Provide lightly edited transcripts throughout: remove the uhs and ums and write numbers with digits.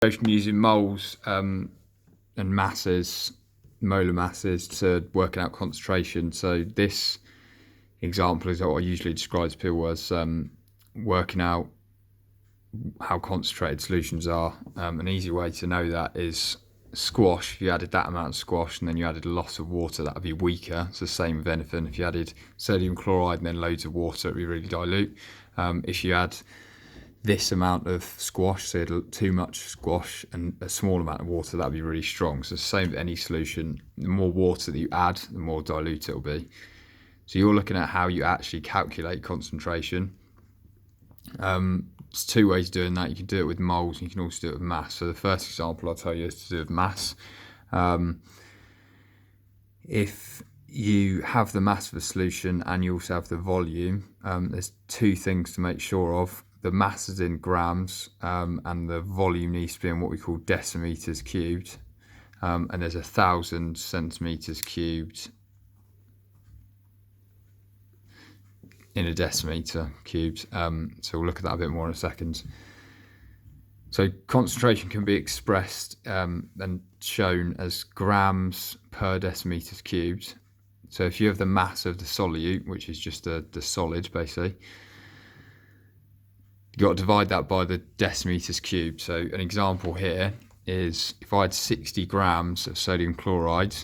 Using moles and masses, molar masses, to working out concentration. So this example is what I usually describe to people as working out how concentrated solutions are. An easy way to know that is squash. If you added that amount of squash and then you added a lot of water, that would be weaker. It's the same with anything. If you added sodium chloride and then loads of water, it would be really dilute. If you add this amount of squash, so too much squash and a small amount of water, that would be really strong. So the same with any solution. The more water that you add, the more dilute it will be. So you're looking at how you actually calculate concentration. There's two ways of doing that. You can do it with moles and you can also do it with mass. So the first example I'll tell you is to do with mass. If you have the mass of a solution and you also have the volume, there's two things to make sure of. The mass is in grams and the volume needs to be in what we call decimeters cubed. And there's 1,000 centimeters cubed in a decimeter cubed. So we'll look at that a bit more in a second. So concentration can be expressed and shown as grams per decimeters cubed. So if you have the mass of the solute, which is just the solid basically, you've got to divide that by the decimeters cubed. So an example here is if I had 60 grams of sodium chloride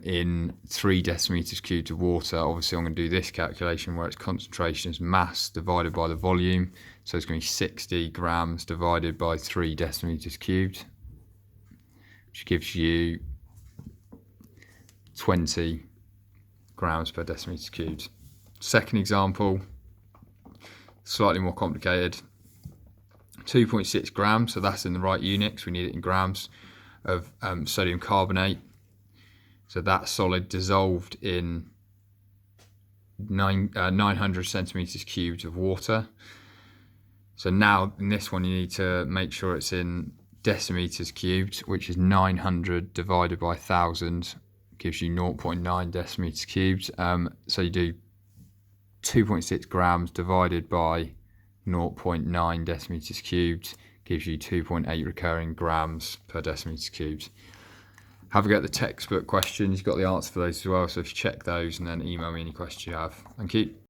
in 3 decimeters cubed of water, obviously I'm going to do this calculation where its concentration is mass divided by the volume. So it's going to be 60 grams divided by 3 decimeters cubed, which gives you 20 grams per decimeter cubed. Second example, slightly more complicated. 2.6 grams, so that's in the right units, we need it in grams, of sodium carbonate. So that solid dissolved in 900 centimeters cubed of water. So now in this one you need to make sure it's in decimeters cubed, which is 900 divided by 1,000 gives you 0.9 decimeters cubed. So you do 2.6 grams divided by 0.9 decimeters cubed gives you 2.8 recurring grams per decimeters cubed. Have a go at the textbook questions. You've got the answer for those as well. So if you check those and then email me any questions you have. Thank you.